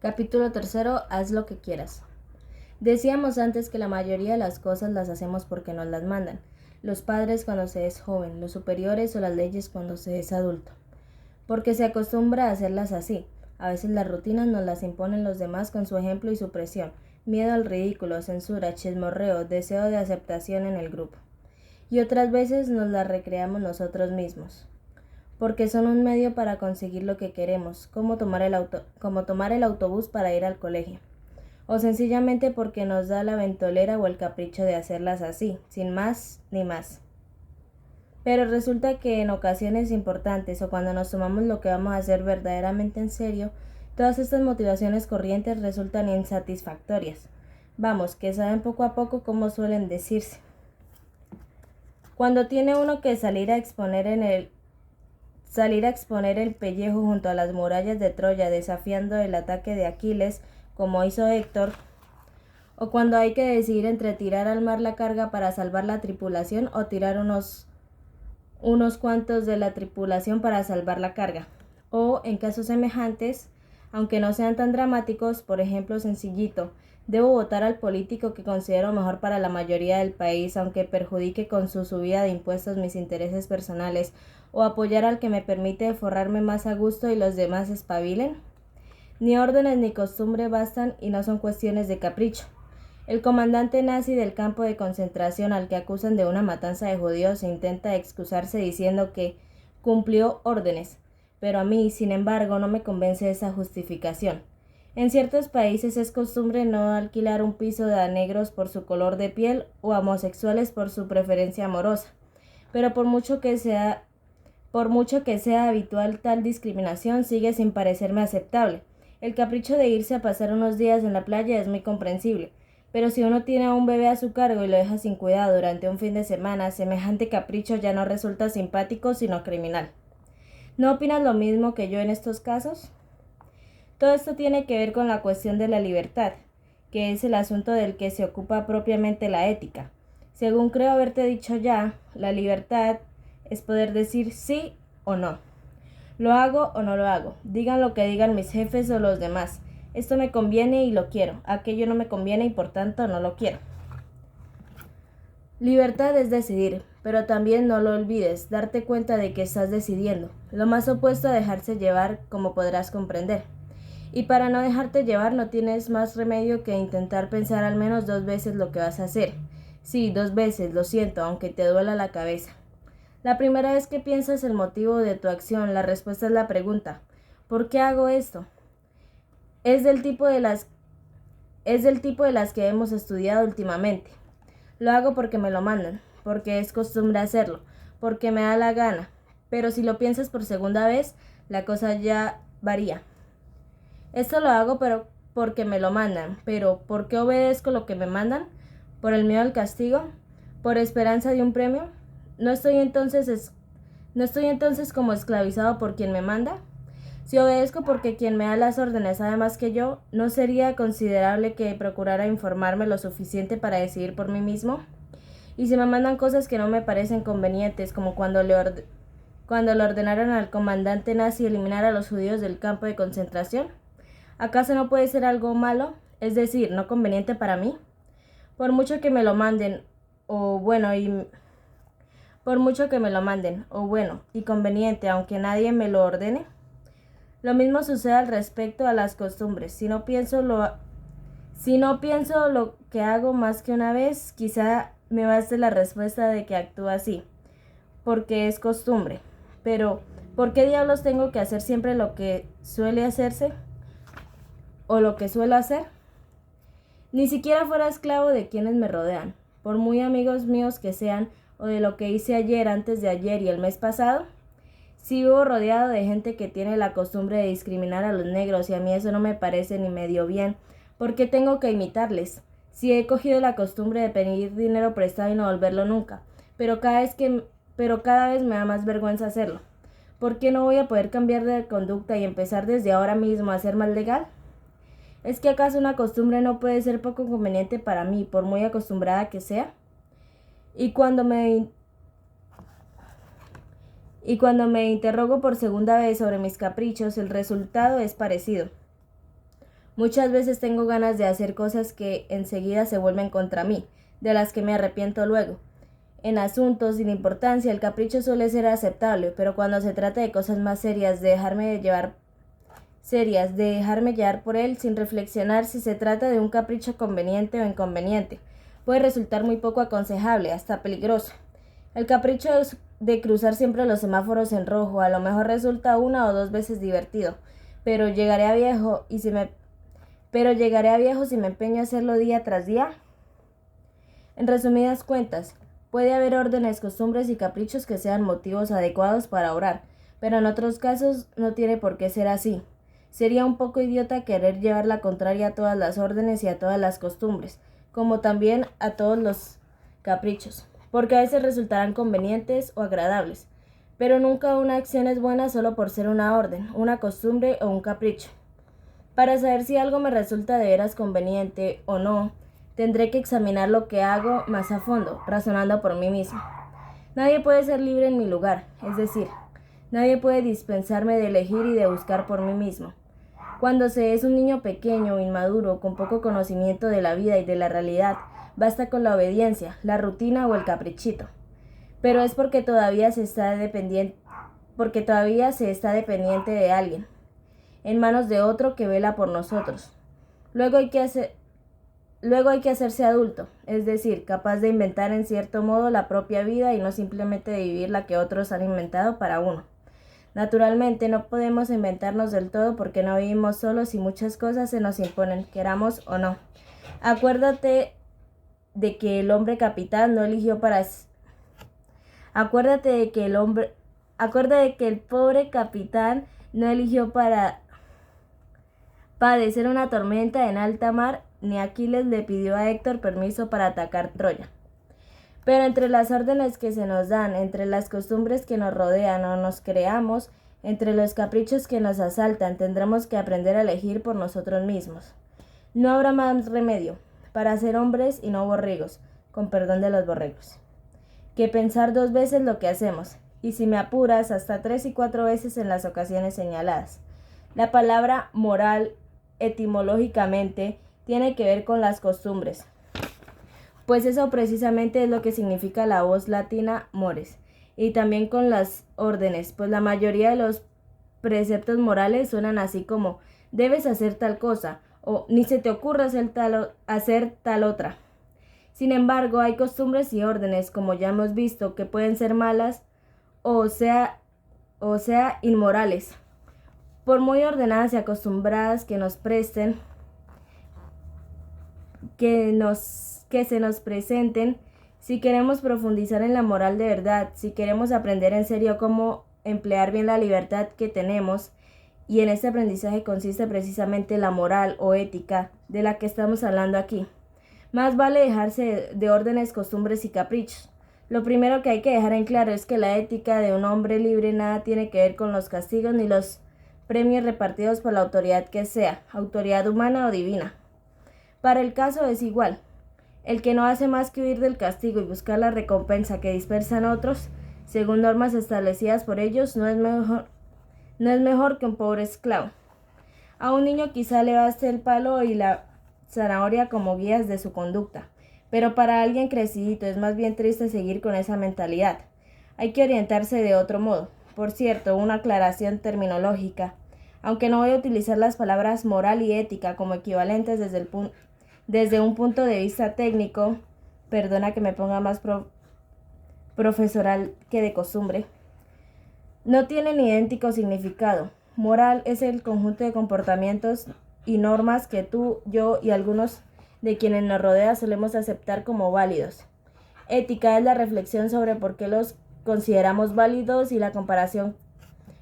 Capítulo tercero. Haz lo que quieras. Decíamos antes que la mayoría de las cosas las hacemos porque nos las mandan. Los padres cuando se es joven, los superiores o las leyes cuando se es adulto. Porque se acostumbra a hacerlas así. A veces las rutinas nos las imponen los demás con su ejemplo y su presión. Miedo al ridículo, censura, chismorreo, deseo de aceptación en el grupo. Y otras veces nos las recreamos nosotros mismos. Porque son un medio para conseguir lo que queremos, como tomar el autobús para ir al colegio. O sencillamente porque nos da la ventolera o el capricho de hacerlas así, sin más ni más. Pero resulta que en ocasiones importantes o cuando nos tomamos lo que vamos a hacer verdaderamente en serio, todas estas motivaciones corrientes resultan insatisfactorias. Vamos, que saben poco a poco como suelen decirse. Cuando tiene uno que salir a exponer el pellejo junto a las murallas de Troya desafiando el ataque de Aquiles, como hizo Héctor, o cuando hay que decidir entre tirar al mar la carga para salvar la tripulación o tirar unos cuantos de la tripulación para salvar la carga. O, en casos semejantes, aunque no sean tan dramáticos, por ejemplo sencillito, debo votar al político que considero mejor para la mayoría del país, aunque perjudique con su subida de impuestos mis intereses personales, o apoyar al que me permite forrarme más a gusto y los demás espabilen. Ni órdenes ni costumbre bastan y no son cuestiones de capricho. El comandante nazi del campo de concentración al que acusan de una matanza de judíos intenta excusarse diciendo que cumplió órdenes, pero a mí, sin embargo, no me convence esa justificación. En ciertos países es costumbre no alquilar un piso a negros por su color de piel o a homosexuales por su preferencia amorosa, pero por mucho que sea habitual tal discriminación, sigue sin parecerme aceptable. El capricho de irse a pasar unos días en la playa es muy comprensible, pero si uno tiene a un bebé a su cargo y lo deja sin cuidado durante un fin de semana, semejante capricho ya no resulta simpático sino criminal. ¿No opinas lo mismo que yo en estos casos? Todo esto tiene que ver con la cuestión de la libertad, que es el asunto del que se ocupa propiamente la ética. Según creo haberte dicho ya, la libertad es poder decir sí o no. Lo hago o no lo hago, digan lo que digan mis jefes o los demás. Esto me conviene y lo quiero, aquello no me conviene y por tanto no lo quiero. Libertad es decidir, pero también no lo olvides, darte cuenta de que estás decidiendo, lo más opuesto a dejarse llevar, como podrás comprender. Y para no dejarte llevar no tienes más remedio que intentar pensar al menos 2 veces lo que vas a hacer. Sí, 2 veces, lo siento, aunque te duela la cabeza. La primera vez que piensas el motivo de tu acción, la respuesta es la pregunta: ¿por qué hago esto? Es del tipo de las que hemos estudiado últimamente. Lo hago porque me lo mandan, porque es costumbre hacerlo, porque me da la gana. Pero si lo piensas por segunda vez, la cosa ya varía. Esto lo hago porque me lo mandan, pero ¿por qué obedezco lo que me mandan? ¿Por el miedo al castigo? ¿Por esperanza de un premio? ¿No estoy entonces como esclavizado por quien me manda? Si obedezco porque quien me da las órdenes sabe más que yo, ¿no sería considerable que procurara informarme lo suficiente para decidir por mí mismo? Y si me mandan cosas que no me parecen convenientes, como cuando le ordenaron al comandante nazi eliminar a los judíos del campo de concentración, ¿acaso no puede ser algo malo, es decir, no conveniente para mí? Por mucho que me lo manden, o bueno, y conveniente, aunque nadie me lo ordene. Lo mismo sucede al respecto a las costumbres. Si no pienso lo que hago más que una vez, quizá me baste la respuesta de que actúo así, porque es costumbre. Pero, ¿por qué diablos tengo que hacer siempre lo que suele hacerse? ¿O lo que suelo hacer? Ni siquiera fuera esclavo de quienes me rodean, por muy amigos míos que sean, o de lo que hice ayer, antes de ayer y el mes pasado. Si vivo rodeado de gente que tiene la costumbre de discriminar a los negros y a mí eso no me parece ni medio bien, ¿por qué tengo que imitarles? Si he cogido la costumbre de pedir dinero prestado y no devolverlo nunca, pero cada vez me da más vergüenza hacerlo. ¿Por qué no voy a poder cambiar de conducta y empezar desde ahora mismo a ser más legal? ¿Es que acaso una costumbre no puede ser poco conveniente para mí, por muy acostumbrada que sea? Y cuando me interrogo por segunda vez sobre mis caprichos, el resultado es parecido. Muchas veces tengo ganas de hacer cosas que enseguida se vuelven contra mí, de las que me arrepiento luego. En asuntos sin importancia el capricho suele ser aceptable, pero cuando se trata de cosas más de dejarme llevar por él sin reflexionar si se trata de un capricho conveniente o inconveniente, puede resultar muy poco aconsejable, hasta peligroso. El capricho de cruzar siempre los semáforos en rojo a lo mejor resulta una o dos veces divertido, pero llegaré a viejo si me empeño a hacerlo día tras día. En resumidas cuentas, puede haber órdenes, costumbres y caprichos que sean motivos adecuados para orar, pero en otros casos no tiene por qué ser así. Sería un poco idiota querer llevar la contraria a todas las órdenes y a todas las costumbres, como también a todos los caprichos, porque a veces resultarán convenientes o agradables, pero nunca una acción es buena solo por ser una orden, una costumbre o un capricho. Para saber si algo me resulta de veras conveniente o no, tendré que examinar lo que hago más a fondo, razonando por mí mismo. Nadie puede ser libre en mi lugar, es decir, nadie puede dispensarme de elegir y de buscar por mí mismo. Cuando se es un niño pequeño, inmaduro, con poco conocimiento de la vida y de la realidad, basta con la obediencia, la rutina o el caprichito. Pero es porque todavía se está dependiente de alguien, en manos de otro que vela por nosotros. Luego hay que hacerse adulto, es decir, capaz de inventar en cierto modo la propia vida y no simplemente de vivir la que otros han inventado para uno. Naturalmente no podemos inventarnos del todo porque no vivimos solos y muchas cosas se nos imponen, queramos o no. Acuérdate de que el hombre capitán no eligió para Acuérdate de que el pobre capitán no eligió para padecer una tormenta en alta mar, ni Aquiles le pidió a Héctor permiso para atacar Troya. Pero entre las órdenes que se nos dan, entre las costumbres que nos rodean o nos creamos, entre los caprichos que nos asaltan, tendremos que aprender a elegir por nosotros mismos. No habrá más remedio para ser hombres y no borregos, con perdón de los borregos, que pensar dos veces lo que hacemos, y si me apuras, hasta 3 y 4 veces en las ocasiones señaladas. La palabra moral, etimológicamente, tiene que ver con las costumbres, pues eso precisamente es lo que significa la voz latina mores, y también con las órdenes, pues la mayoría de los preceptos morales suenan así como debes hacer tal cosa, o ni se te ocurra hacer tal otra. Sin embargo, hay costumbres y órdenes, como ya hemos visto, que pueden ser malas o sea inmorales, por muy ordenadas y acostumbradas que se nos presenten. Si queremos profundizar en la moral de verdad, si queremos aprender en serio cómo emplear bien la libertad que tenemos, y en este aprendizaje consiste precisamente la moral o ética de la que estamos hablando aquí, más vale dejarse de órdenes, costumbres y caprichos. Lo primero que hay que dejar en claro es que la ética de un hombre libre nada tiene que ver con los castigos ni los premios repartidos por la autoridad que sea, autoridad humana o divina. Para el caso es igual. El que no hace más que huir del castigo y buscar la recompensa que dispersan otros, según normas establecidas por ellos, no es mejor que un pobre esclavo. A un niño quizá le baste el palo y la zanahoria como guías de su conducta, pero para alguien crecidito es más bien triste seguir con esa mentalidad. Hay que orientarse de otro modo. Por cierto, una aclaración terminológica. Aunque no voy a utilizar las palabras moral y ética como equivalentes desde un punto de vista técnico, perdona que me ponga más profesoral que de costumbre, no tienen idéntico significado. Moral es el conjunto de comportamientos y normas que tú, yo y algunos de quienes nos rodean solemos aceptar como válidos. Ética es la reflexión sobre por qué los consideramos válidos y la comparación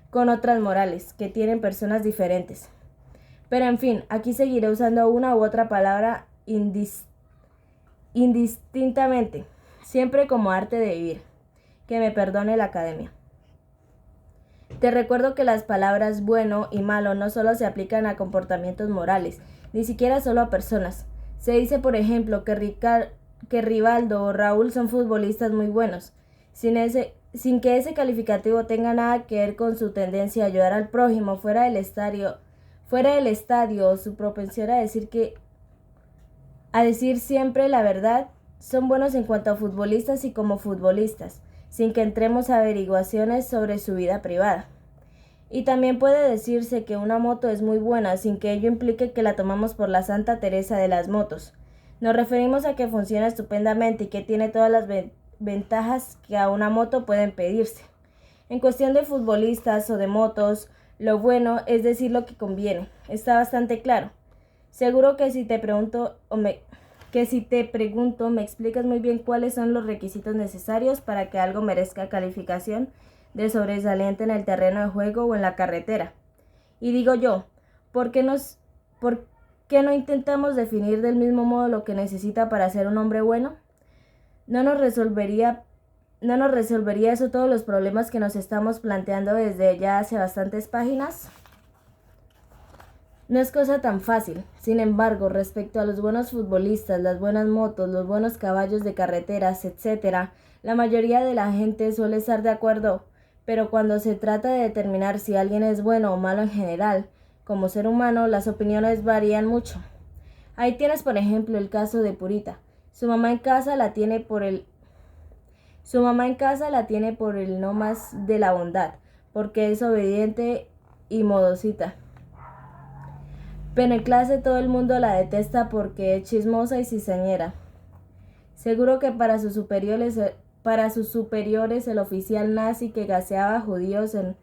con otras morales que tienen personas diferentes. Pero en fin, aquí seguiré usando una u otra palabra indistintamente, siempre como arte de vivir. Que me perdone la academia. Te recuerdo que las palabras bueno y malo no solo se aplican a comportamientos morales, ni siquiera solo a personas. Se dice, por ejemplo, que Rivaldo o Raúl son futbolistas muy buenos, sin que ese calificativo tenga nada que ver con su tendencia a ayudar al prójimo fuera Fuera del estadio, su propensión a decir siempre la verdad, son buenos en cuanto a futbolistas y como futbolistas, sin que entremos a averiguaciones sobre su vida privada. Y también puede decirse que una moto es muy buena sin que ello implique que la tomamos por la Santa Teresa de las motos. Nos referimos a que funciona estupendamente y que tiene todas las ventajas que a una moto pueden pedirse. En cuestión de futbolistas o de motos, lo bueno es decir lo que conviene. Está bastante claro. Seguro que si te pregunto me explicas muy bien cuáles son los requisitos necesarios para que algo merezca calificación de sobresaliente en el terreno de juego o en la carretera. Y digo yo, ¿por qué no intentamos definir del mismo modo lo que necesita para ser un hombre bueno? ¿No nos resolvería eso todos los problemas que nos estamos planteando desde ya hace bastantes páginas? No es cosa tan fácil. Sin embargo, respecto a los buenos futbolistas, las buenas motos, los buenos caballos de carreteras, etc., la mayoría de la gente suele estar de acuerdo, pero cuando se trata de determinar si alguien es bueno o malo en general, como ser humano, las opiniones varían mucho. Ahí tienes, por ejemplo, el caso de Purita. Su mamá en casa la tiene por el no más de la bondad, porque es obediente y modosita. Pero en clase todo el mundo la detesta porque es chismosa y cizañera. Seguro que para sus superiores el oficial nazi que gaseaba judíos en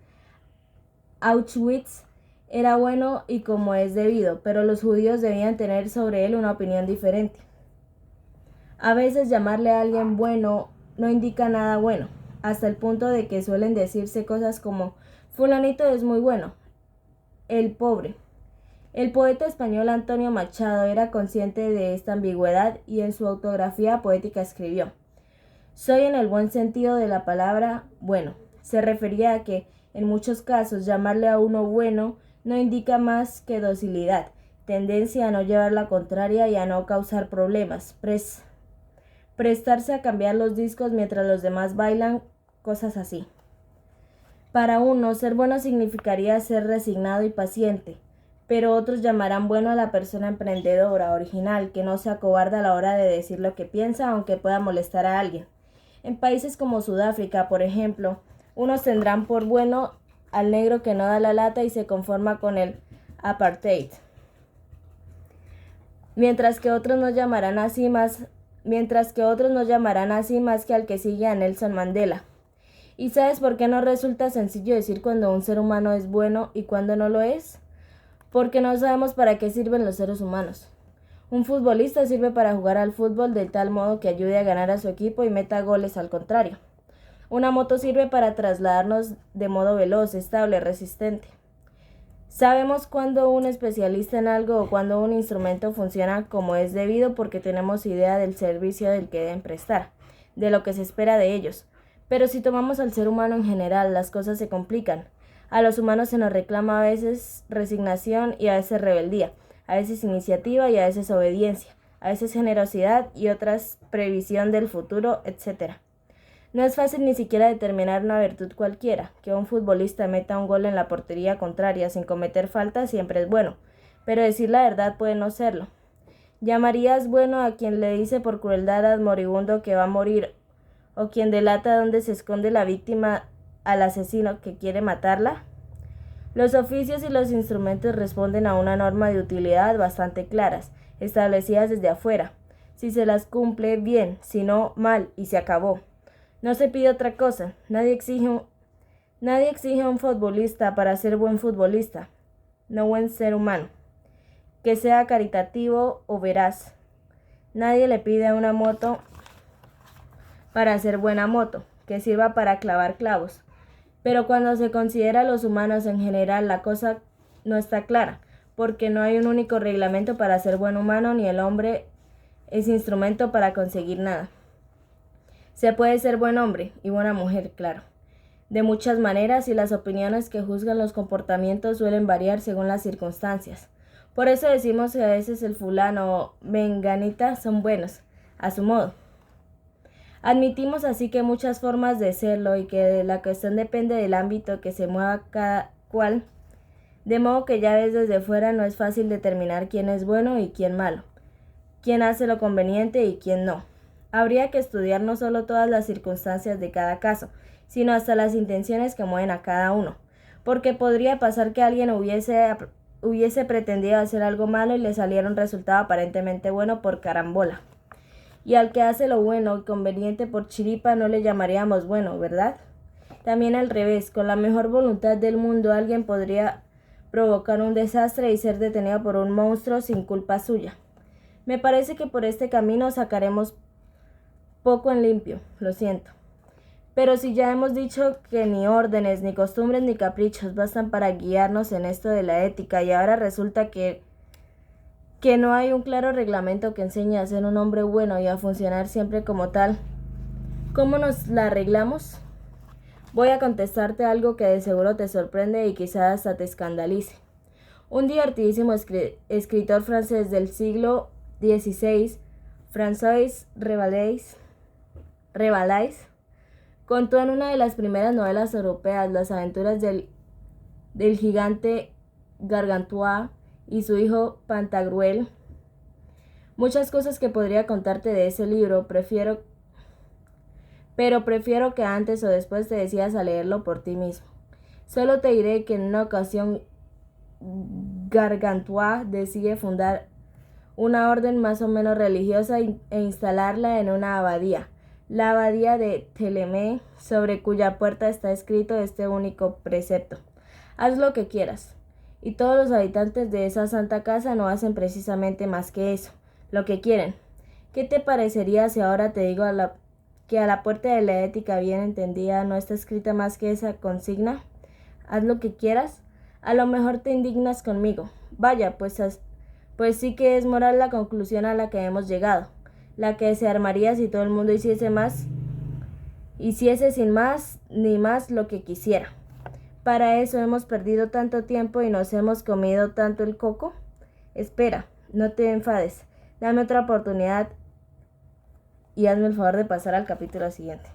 Auschwitz era bueno y como es debido, pero los judíos debían tener sobre él una opinión diferente. A veces llamarle a alguien bueno no indica nada bueno, hasta el punto de que suelen decirse cosas como fulanito es muy bueno, el pobre. El poeta español Antonio Machado era consciente de esta ambigüedad y en su autografía poética escribió: «Soy en el buen sentido de la palabra bueno». Se refería a que, en muchos casos, llamarle a uno bueno no indica más que docilidad, tendencia a no llevar la contraria y a no causar problemas, prestarse a cambiar los discos mientras los demás bailan, cosas así. Para uno, ser bueno significaría ser resignado y paciente, pero otros llamarán bueno a la persona emprendedora, original, que no se acobarda a la hora de decir lo que piensa, aunque pueda molestar a alguien. En países como Sudáfrica, por ejemplo, unos tendrán por bueno al negro que no da la lata y se conforma con el apartheid, mientras que otros no llamarán así más que al que sigue a Nelson Mandela. ¿Y sabes por qué no resulta sencillo decir cuando un ser humano es bueno y cuando no lo es? Porque no sabemos para qué sirven los seres humanos. Un futbolista sirve para jugar al fútbol de tal modo que ayude a ganar a su equipo y meta goles al contrario. Una moto sirve para trasladarnos de modo veloz, estable, resistente. Sabemos cuando un especialista en algo o cuando un instrumento funciona como es debido porque tenemos idea del servicio del que deben prestar, de lo que se espera de ellos. Pero si tomamos al ser humano en general, las cosas se complican. A los humanos se nos reclama a veces resignación y a veces rebeldía, a veces iniciativa y a veces obediencia, a veces generosidad y otras previsión del futuro, etc. No es fácil ni siquiera determinar una virtud cualquiera. Que un futbolista meta un gol en la portería contraria sin cometer falta siempre es bueno, pero decir la verdad puede no serlo. ¿Llamarías bueno a quien le dice por crueldad al moribundo que va a morir, o quien delata dónde se esconde la víctima al asesino que quiere matarla? Los oficios y los instrumentos responden a una norma de utilidad bastante claras, establecidas desde afuera. Si se las cumple, bien; si no, mal, y se acabó. No se pide otra cosa. Nadie exige a un futbolista para ser buen futbolista, no buen ser humano, que sea caritativo o veraz. Nadie le pide a una moto para ser buena moto, que sirva para clavar clavos. Pero cuando se considera a los humanos en general, la cosa no está clara, porque no hay un único reglamento para ser buen humano, ni el hombre es instrumento para conseguir nada. Se puede ser buen hombre y buena mujer, claro, de muchas maneras, y las opiniones que juzgan los comportamientos suelen variar según las circunstancias. Por eso decimos que a veces el fulano o menganita son buenos, a su modo. Admitimos así que hay muchas formas de serlo y que la cuestión depende del ámbito que se mueva cada cual, De modo que ya ves, desde fuera no es fácil determinar quién es bueno y quién malo, quién hace lo conveniente y quién no. Habría que estudiar no solo todas las circunstancias de cada caso, sino hasta las intenciones que mueven a cada uno, porque podría pasar que alguien hubiese pretendido hacer algo malo y le saliera un resultado aparentemente bueno por carambola. Y al que hace lo bueno y conveniente por chiripa no le llamaríamos bueno, ¿verdad? También al revés, con la mejor voluntad del mundo alguien podría provocar un desastre y ser detenido por un monstruo sin culpa suya. Me parece que por este camino sacaremos poco en limpio, lo siento. Pero si ya hemos dicho que ni órdenes, ni costumbres, ni caprichos bastan para guiarnos en esto de la ética, y ahora resulta que no hay un claro reglamento que enseñe a ser un hombre bueno y a funcionar siempre como tal, ¿cómo nos la arreglamos? Voy a contestarte algo que de seguro te sorprende y quizás hasta te escandalice. Un divertidísimo escritor francés del siglo XVI, François Rabelais, contó en una de las primeras novelas europeas las aventuras del gigante Gargantua y su hijo Pantagruel. Muchas cosas que podría contarte de ese libro, pero prefiero que antes o después te decidas a leerlo por ti mismo. Solo te diré que en una ocasión Gargantua decide fundar una orden más o menos religiosa e instalarla en una abadía, la abadía de Telemé, sobre cuya puerta está escrito este único precepto: haz lo que quieras. Y todos los habitantes de esa santa casa no hacen precisamente más que eso, lo que quieren. ¿Qué te parecería si ahora te digo que a la puerta de la ética bien entendida no está escrita más que esa consigna? Haz lo que quieras. A lo mejor te indignas conmigo. Vaya, pues sí que es moral la conclusión a la que hemos llegado, la que se armaría si todo el mundo hiciese sin más ni más lo que quisiera. Para eso hemos perdido tanto tiempo y nos hemos comido tanto el coco. Espera, no te enfades, dame otra oportunidad y hazme el favor de pasar al capítulo siguiente.